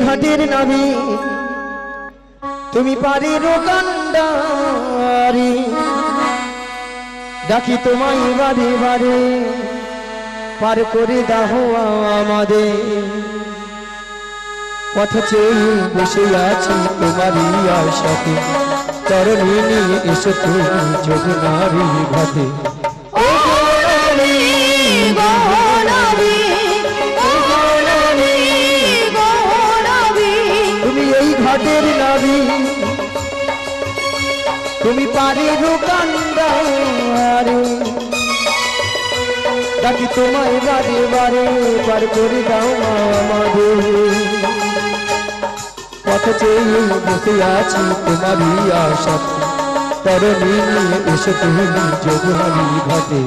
ঘাটের নাবি তুমি পারের কান্ডারি ডাকি তোমায় বারে বারে পার করে দাও আমাদের পথ চেয়ে বসে আছি তোমারই আশাতে তরণী নিয়ে এসো তুমি যোগনারী ঘাটে তুমি এই ঘাটের নাবি তুমি পারের কান্ডারি ডাকি তোমায় বারে বারে পার করে দাও আমাদের পথ চেয়ে বসে আছি তোমারই আশাতে তরণী নিয়ে এসো তুমি যোগনারী ঘাটে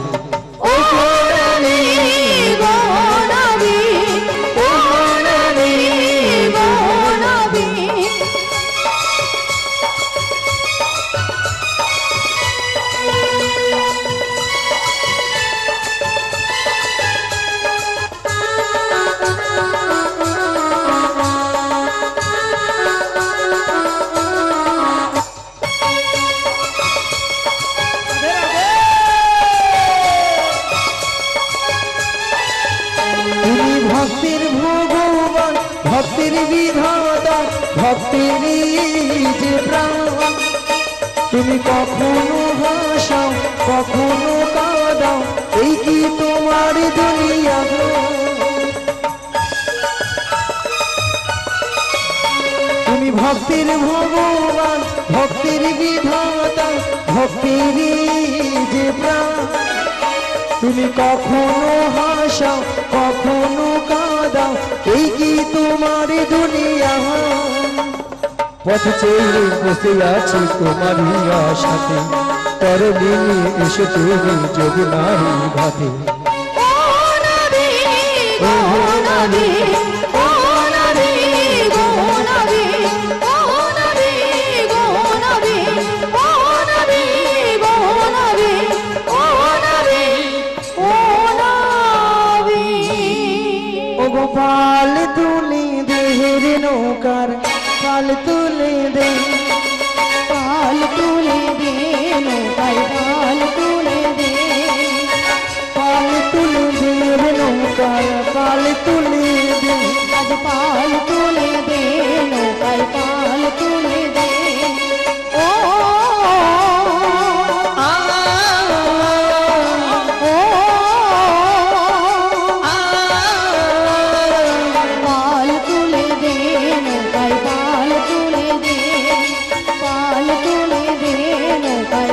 ভক্তির ভগবান ভক্তির বিধাতা ভক্তির যে প্রাণ তুমি কখনো হাসাও কখনো কাঁদাও এই কি তোমার দুনিয়া তুমি ভক্তির ভগবান ভক্তির বিধাতা ভক্তির যে প্রাণ তুমি কখনো হাসাও কখনো কাঁদাও এই কি তোমার দুনিয়া পথ চেয়ে বসে আছি তোমারই আশাতে তরণী নিয়ে এসো তুমি যোগনারী ঘাটে পাল তুলে দেহের নৌকার পাল তুলে দে পাল তুলে দে নৌকায় পাল তুলে দে পাল তুলে দেহের নৌকার পাল তুলে দে আজ পাল তুলে দে নৌকায় পাল তুলে দে ও पाल तुले दे पाल तुले दे नौकाय पाल पाल तुले दे नौकाय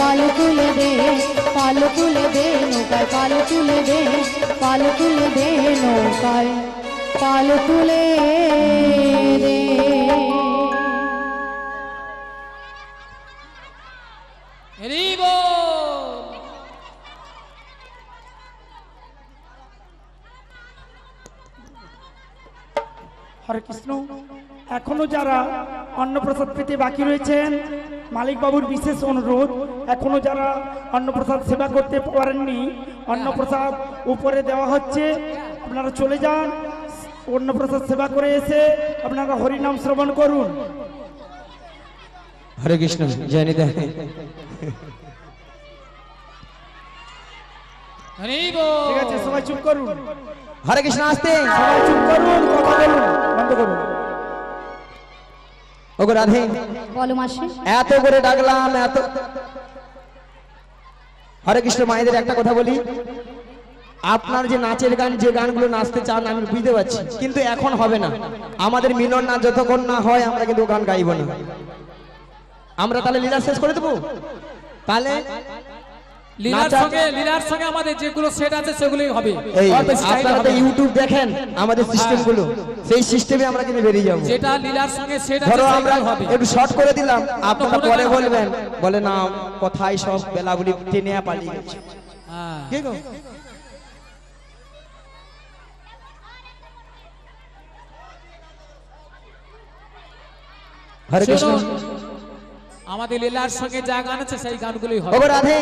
पाल तुले दे पाल तुले दे नौकाय पाल तुले दे पाल तुले दे नौकाय पाल तुले दे হরে কৃষ্ণ। এখনো যারা অন্নপ্রসাদ পেতে বাকি রয়েছেন মালিক বাবুর বিশেষ অনুরোধ, এখনো যারা অন্নপ্রসাদ সেবা করতে পারেননি অন্নপ্রসাদ উপরে দেওয়া হচ্ছে, আপনারা চলে যান, অন্নপ্রসাদ সেবা করে এসে আপনারা হরিনাম শ্রবণ করুন। হরে কৃষ্ণ। জয় নিতাই। ঠিক আছে, সবাই চুপ করুন। হরে কৃষ্ণ। আসতে সবাই চুপ করুন, কথা বলুন বন্ধ করুন। ওগো রাধে, বলো মাসি। এত করে ডাকলাম, এত। হরে কৃষ্ণ। মায়েদের একটা কথা বলি, আপনার যে নাচের গান যে গানগুলো নাচতে চান আমি বুঝতে পারছি, কিন্তু এখন হবে না। আমাদের মিলন না যতক্ষণ না হয় আমরা কিন্তু গান গাইব না। আমরা তাহলে লীলা শেষ করে দেবো। তাহলে লীলার সঙ্গে আমাদের যেগুলো সেট আছে সেগুলোই হবে। আপনারা তো ইউটিউব দেখেন আমাদের সিস্টেম গুলো, সেই সিস্টেমে আমরা কিন্তু বেরিয়ে যাবো। যেটা লীলার সঙ্গে সেট আছে ধরো আমরা হবে। একটু শর্ট করে দিলাম, আপনারা পরে বলবেন, বলে না কথাই সব বেলাগুলি টেনে পালিয়ে গেছে। হ্যাঁ কি গো? হরে কৃষ্ণ। আমাদের লীলার সঙ্গে যা গান আছে সেই গানগুলোই হবে। ওগো রাধে,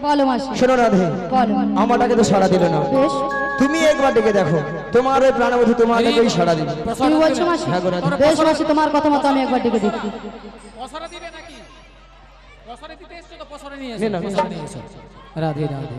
বলো মাসি, শোনো রাধে, বলো। আমাটাকে তো সাড়া দিল না, বেশ, তুমি একবার ডেকে দেখো, তোমার ওই প্রাণবধূ তোমাকেই সাড়া দিবে। তুমি বলছো মাসি? হ্যাঁ গো রাধে। বেশ মাসি, তোমার কথা মতো আমি একবার ডেকে দিচ্ছি। পসরা দিবে নাকি? পসরা দিতে এসছো তো পসরা নিয়ে নে এসো, না, পসরা নিয়ে এসো। রাধে রাধে।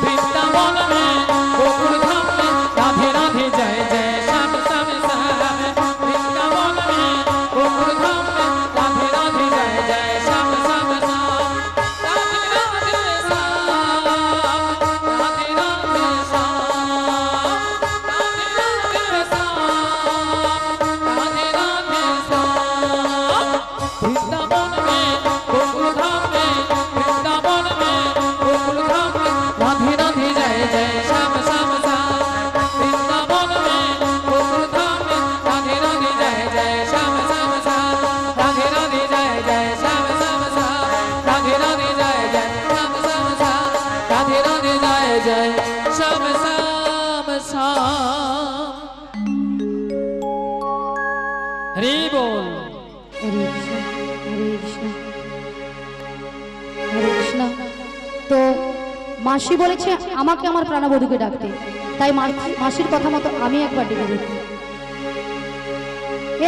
বৃন্দাবন মে গোকুল ধাম মে রাধে রাধে জয় জয় শ্যাম শ্যাম শ্যাম। বৃন্দাবন মে গোকুল ধাম মে রাধে রাধে জয় জয় শ্যাম শ্যাম শ্যাম। রাধে রাধে শ্যাম, রাধে রাধে শ্যাম, রাধে রাধে শ্যাম, রাধে রাধে শ্যাম। বৃন্দাবন মে গোকুল ধাম মে, বৃন্দাবন মে গোকুল ধাম মে রাধে রাধে জয় জয় শ্যাম শ্যাম শ্যাম। বৃন্দাবন মে গোকুল ধাম মে রাধে রাধে জয় জয় শ্যাম শ্যাম শ্যাম। রাধে রাধে জয় জয় শ্যাম শ্যাম শ্যাম। রাধে রাধে জয় জয় শ্যাম শ্যাম শ্যাম। রাধে রাধে জয় জয় শ্যাম শ্যাম শ্যাম। হরি বল। হরে কৃষ্ণ, হরে কৃষ্ণ, হরে কৃষ্ণ। তো মাসি বলেছে আমাকে আমার প্রাণবধূকে ডাকতে, তাই মাসির কথা মতো আমি একবার ডেকে দেখি।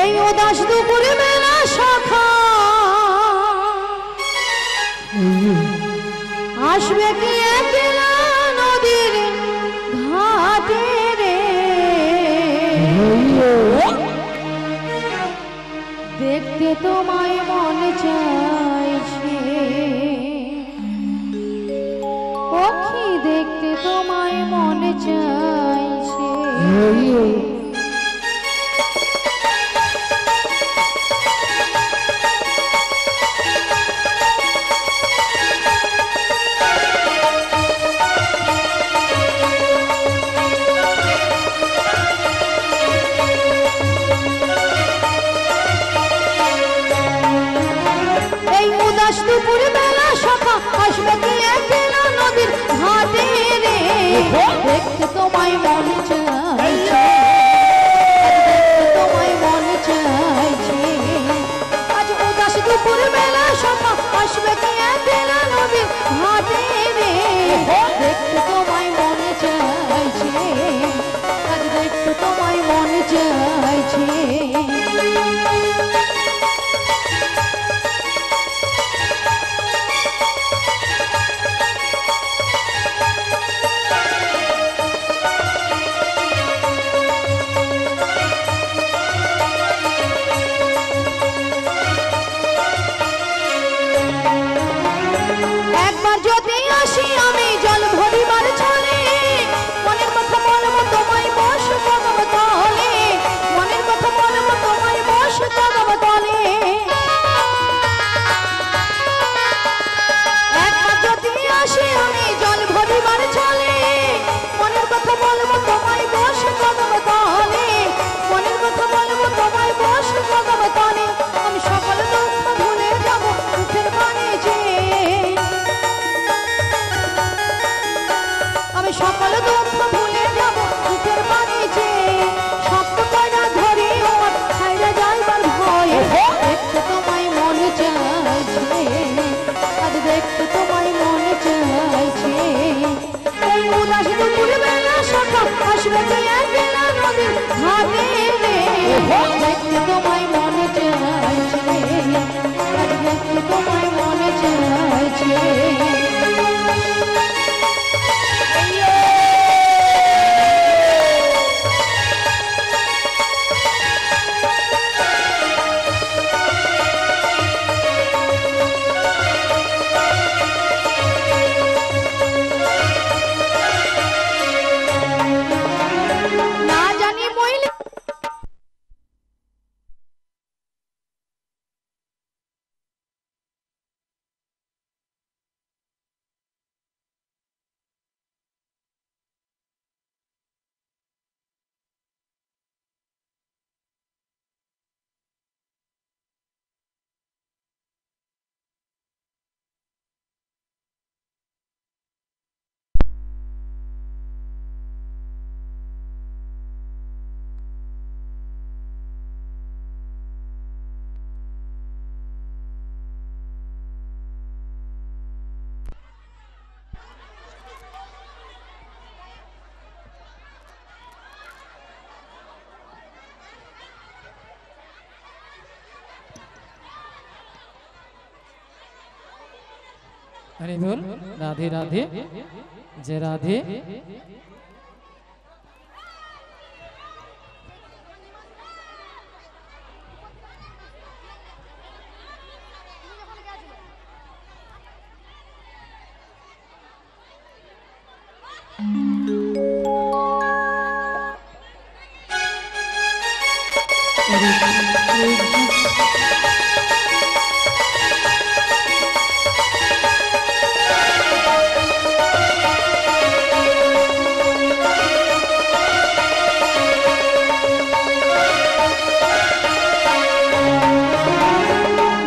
এই উদাস দুপুরে বেলা সখা আসবে কি একলা নদীর ঘাটে রে, দেখতে তোমায় মন চাইছে, পক্ষী দেখতে তোমায় মন চাইছে। এই উদাস দুপুর বেলা সখা আসবে কি একলা নদীর ঘাটে রে, দেখতে তোমায় মন চাইছে, দেখতে তোমায় মন চাইছে। আজ উদাস দুপুর বেলা সখা আসবে কি একলা নদীর ঘাটে রে, দেখতে তোমায় মন চাইছে, আজ দেখতে তোমায় মন চাইছে। একবার যদি আসি আমি জল ভরিবার ছলে, মনের কথা বলবো তোমায় বস কদম তলে, মনের কথা বলবো তোমায় বস কদম তলে। একবার যদি আসি আমি জল ভরিবার ছলে, মনের কথা বলবো তোমায় বস কদম তলে, মনের কথা বলবো তোমায় বস কদম তলে। আমি সকল দুঃখ ভুলে যাবো মুখের বাণী যে, আমি সকল দুঃখ ভুলে যাব মুখের বাণী যে, শব্দ কয়না ধরি আমার ছাইরা যাইবার ভয়ে, দেখতে তোমায় মন চাইছে, আজ দেখতে তোমায় মন চাইছে। এই উদাস দুপুর বেলা সখা আসবে কি একলা নদীর ঘাটে রে, দেখতে তোমায় মনে চাইছে, আজ দেখতে তোমায় মনে চাইছে। না জানি মইলে हरि बोल राधे राधे जय राधे।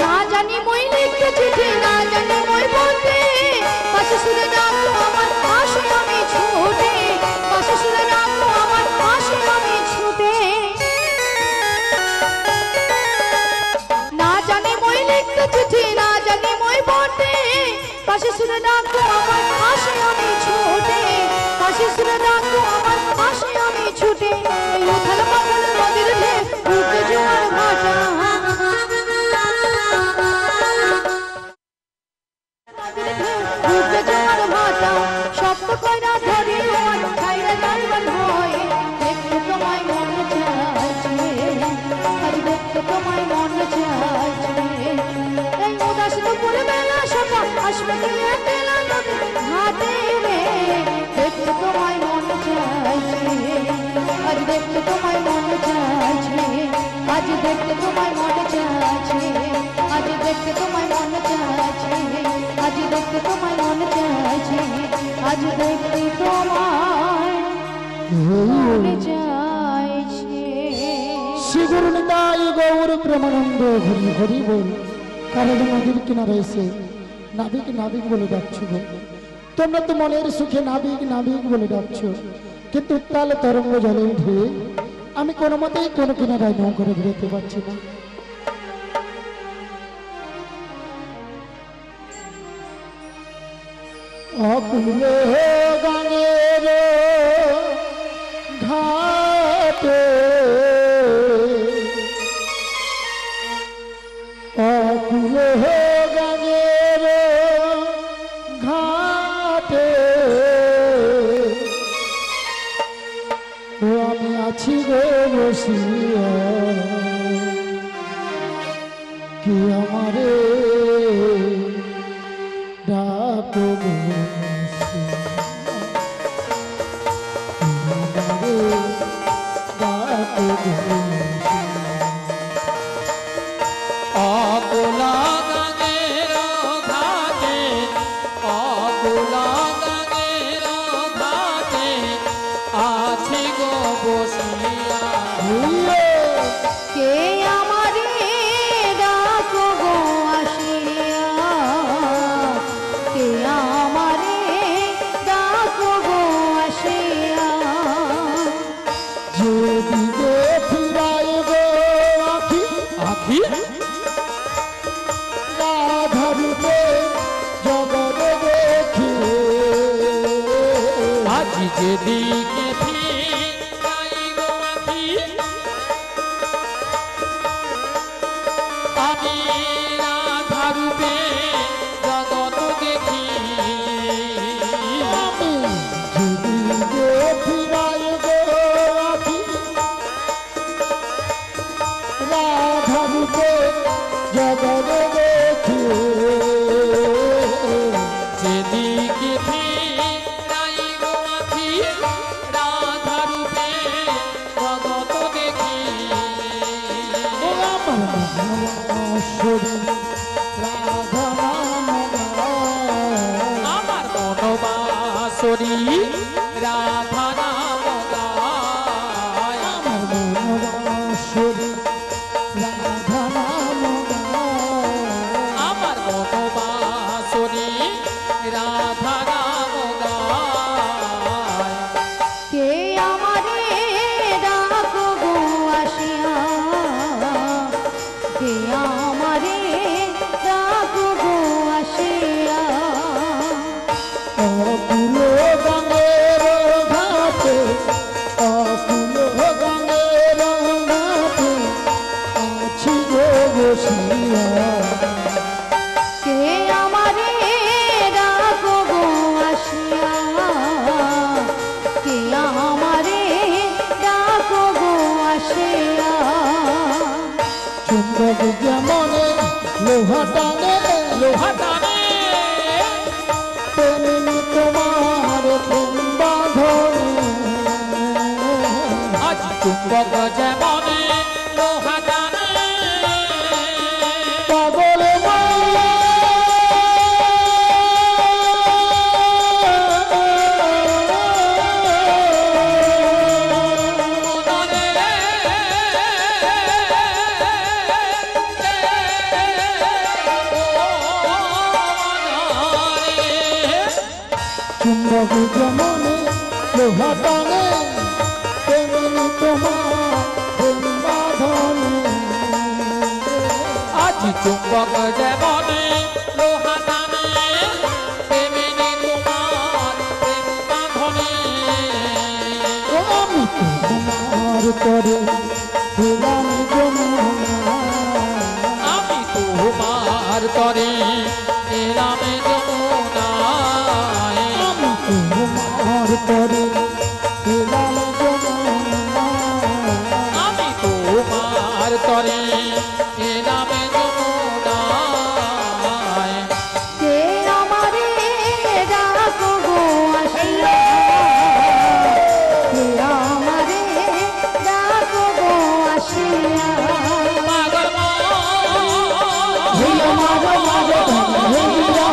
না জানি মই লিখতে চিঠি, না জানি মই বলতে, পাশে শুনে ডাকো আমার পাশে আমি ছুটে, পাশে শুনে ডাকো আমার পাশে আমি ছুটে। না জানি মই লিখতে চিঠি, না জানি মই বলতে, পাশে শুনে ডাকো আমার পাশে আমি ছুটে, পাশে শুনে ডাকো আমার পাশে আমি ছুটে। এই উথাল পাথাল নদীর ঢেউ বুকে জোয়ার ভাটা, বুকে জোয়ার ভাটা, শব্দ কইরা ধরি আমার ছাইরা যাইবার ভয়ে। দেখতে তোমায় মনে চাইছে, আজ দেখতে তোমায় মনে চাইছে। এই উদাস দুপুরে বেলা সকাল আসবে কি একলা নদীর ঘাটে রে। দেখতে তোমায় মনে চাইছে, আজ দেখতে তোমায় মনে চাইছে, আজ দেখতে তোমায় মনে চাইছে, আজ দেখতে তোমায় মনে চাইছে, আজ দেখতে তোমায় মনে চাইছে, আজ দেখতে তোমায় মনে চাইছে। শ্রী গুরু নিতাই গৌর প্রেমানন্দ হরি হরি বল। কারণ নদীর কিনারে এসে নাবিক নাবিক বলে ডাকছো গো। তোমরা তো মনের সুখে নাবিক নাবিক বলে ডাকছো, কিন্তু উত্তাল তরঙ্গ জলে উঠে আমি কোনো মতেই কোনো কিনারায় নৌকরে বেরোতে পারছি না। অকুল গানের ঘাটে অকুল গানের ঘাটে ও আমি আছি গো বসিয়া, কি আমারে ডাকো গো বসিয়া, আমারে ডাকো গো বসিয়া। অকুলা গাঙের ঘাটে, অকুলা গাঙের ঘাটে আছি গো বসিয়া। কে আমারে ডাকো গো আসিয়া, কে আমারে ডাকো গো আসিয়া। যেদিকে ফিরাই গো আখি আখি রাধারূপে জগৎ দেখি, আজি যেদিকে ফিরাই গো আখি আমি রাধা রূপে জগৎ দেখি আমি যেদিকে ফিরাই গো আখি রাধা রূপে জগৎ দেখি যেদিকে ফিরাই গো আখি রাধা রূপে জগৎ দেখি আমার মনোশ্বরী রাধা নাম গায়। আমার মনোবাসরী রাধা নাম গায় আমার মনোশ্বরী রাধা নাম গায়। আমার মনোবাসরী রাধা নাম গায় কে আমারে ডাকো গো আসিয়া কে আমারে ডাকো গো আসিয়া অকুল গঙ্গের ঘাটে অকুল গঙ্গের ঘাটে আছি গো বসিয়া কে আমারে ডাকো গো আসিয়া কে আমারে ডাকো গো আসিয়া চুম্বক যেমনে লোহা টানে লোহা টানে তেমনি তোমার প্রেম বাঁধনে আজ চুম্বক যেমনে লোহা টানে পাগল চুম্বক যেমনে লোহা টানে তেমনি তোমার প্রেম বাঁধনে আজ চুম্বক যেমনে লোহা টানে তেমনি তোমার প্রেম বাঁধনে আমি তোমার তরে দিলাম যমুনা আমি তোমার তরে এলাম যমুনায় আমি তোমার তরে দিলাম যমুনা আমি তোমার তরে এলাম যমুনায় কে আমারে ডাকো গো আসিয়া কে আমারে ডাকো গো আসিয়া পাগল হেইয়া মারো মারো ধন হেইয়া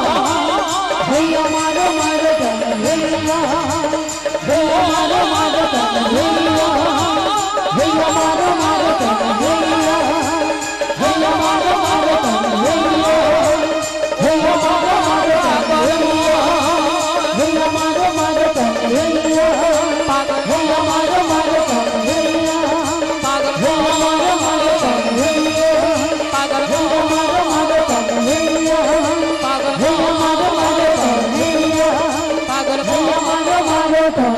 হেইয়া মারো মারো ধন হেইয়া হেইয়া মারো মারো ধন হেইয়া হেইয়া মারো মারো ধন হেইয়া হেইয়া মারো মারো ধন হেইয়া হেইয়া মারো মারো ধন হেইয়া হেইয়া মারো মারো ধন হেইয়া হেইয়া মারো মারো ধন হেইয়া পাগল হেইয়া মারো মারো ধন হেইয়া পাগল হেইয়া মারো মারো ধন হেইয়া পাগল হেইয়া মারো মারো ধন হেইয়া পাগল হেইয়া মারো মারো ধন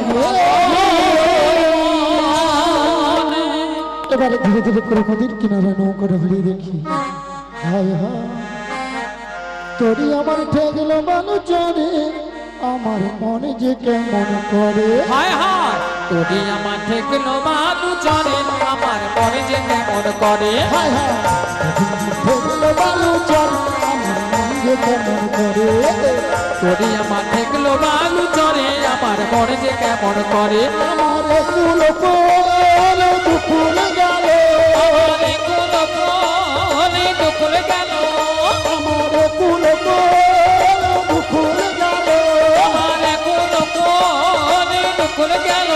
এবারে ধীরে ধীরে করে নদীর কিনারে নৌকাটা ভিড়িয়ে দেখি হায় হায় তোরই আমার ঠেকল বালু চরে আমার মনে যে কেমন করে হায় হায় তোরে আমার ঠেকলো বালু চরে আমার পরে যে কেমন করে হায় হায় ঠেকল বালু চরে আমার মনে যে কেমন করে তোরে আমার ঠেকলো বালু চরে আমার পরে যে কেমন করে আমার কুল কোল দুপুর গেল আমারে কোনো কোনে দুকুল গেল আমার কুল কোল দুপুর গেল আমারে কোনো কোনে দুকুল গেল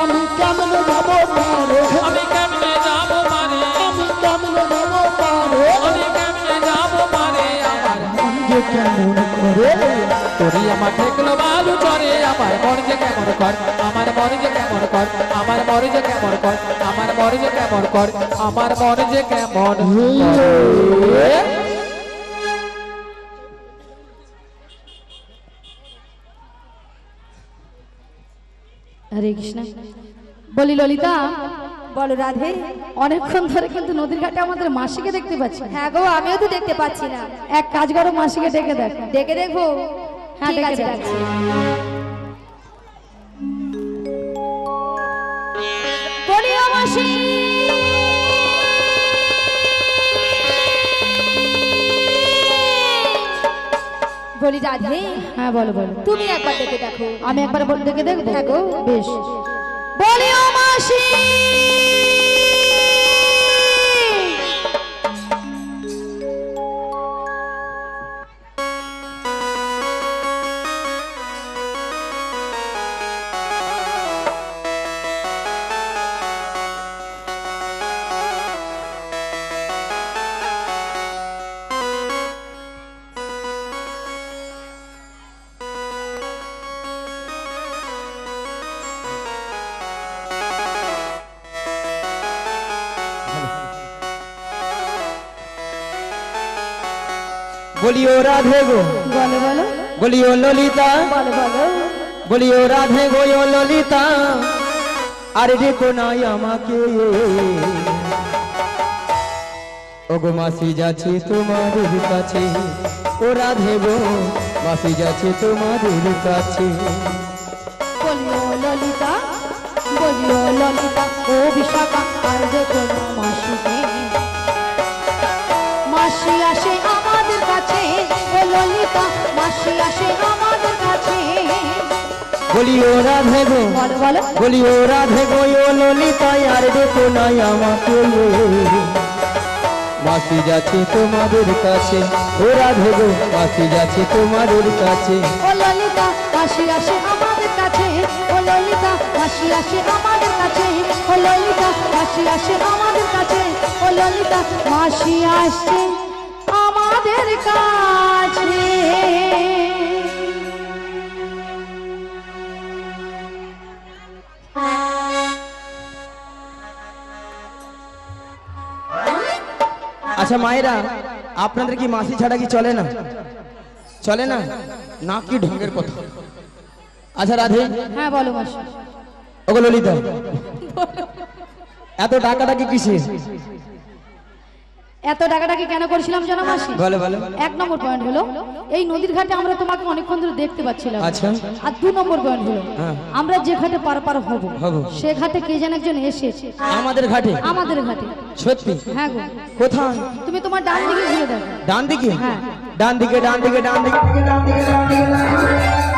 আমি কেমন যাব পারে আমি কেমনে যাব পারে আমি কেমন যাব পারে আমি কেমনে যাব পারে আমার যে কেমন করে তোরে আমার ঠেকলো বালু চরে আমার মরে যে কেমন কর আমার মরে যে কেমন কর আমার মরে যে কেমন কর আমার মরে যে কেমন কর আমার মরে যে কেমন করে। হরে কৃষ্ণ বলি ললিতা বলো রাধে, অনেকক্ষণ ধরে কিন্তু নদীর ঘাটে আমাদের মাসিকে দেখতে পাচ্ছি না। হ্যাঁ গো, আমিও তো দেখতে পাচ্ছি না। এক কাজ করো, মাসিকে ডেকে দেখ। ডেকে দেখবো? হ্যাঁ, ঠিক ডেকে আছে, দেখ। ডাকছি। বলিও মাসি, বলি রাধে, হ্যাঁ বলো বলো। তুমি একবার ডেকে দেখো। আমি একবার বলে ডেকে দেখবো। হ্যাঁ গো। বেশ। বলিও মাসি, বলিও রাধে গো, বলো বলো বলিও ললিতা, বলো বলো। বলিও রাধে গো ও ললিতা, আরে দেখো নাই আমাকে, ওগো মাসি যাচ্ছে তোমাদের কাছে, ও রাধে গো মাসি যাচ্ছে তোমাদের কাছে। বলিও ললিতা, বলিও ললিতা, ও বিশাখা, আর দেখো না মাসিকে। মাসি আসে আমাদের কাছে, ও ললিতা, মাসি আসে আমাদের কাছে। বলিও রাধে গো, বলো বলো। বলিও রাধে গো ও ললিতা, আর দেখো নাই আমাকে, মাসি যাচ্ছে তোমাদের কাছে, ও রাধে গো মাসি যাচ্ছে তোমাদের কাছে। ও ললিতা, মাসি আসে আমাদের কাছে, ও ললিতা, মাসি আসে আমাদের কাছে, ও ললিতা, মাসি আসে আমাদের কাছে, ও ললিতা, মাসি আসছে আমাদের কাছে। আচ্ছা মায়েরা, আপনাদের কি মাসি ছাড়া কি চলে না? চলে না? না কি ঢঙ্গের কথা। আচ্ছা রাধে, হ্যাঁ বলো মাসি। ওগো ললিতা, এত ডাকাডাকি কিসে? এত টাকাটাকে কেন করেছিলাম জানো মাসি? বলো বলো। এক নম্বর পয়েন্ট হলো, এই নদীর ঘাটে আমরা তোমাকে অনেকক্ষণ ধরে দেখতে পাচ্ছিলাম। আচ্ছা। আর দু নম্বর পয়েন্ট হলো, হ্যাঁ। আমরা যে ঘাটে পার পার হব, হব। সে ঘাটে কে যেন একজন এসেছে আমাদের ঘাটে? আমাদের ঘাটে। সত্যি? হ্যাঁ গো। কোথায়? তুমি তোমার ডান দিকে ঘুরে দেখো। ডান দিকে? হ্যাঁ। ডান দিকে, ডান দিকে, ডান দিকে, ডান দিকে, ডান দিকে।